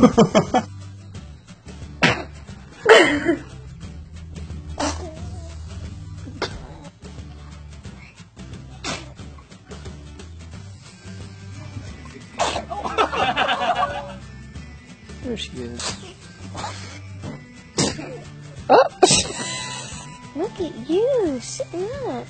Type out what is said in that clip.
There she is. Look at you sitting up.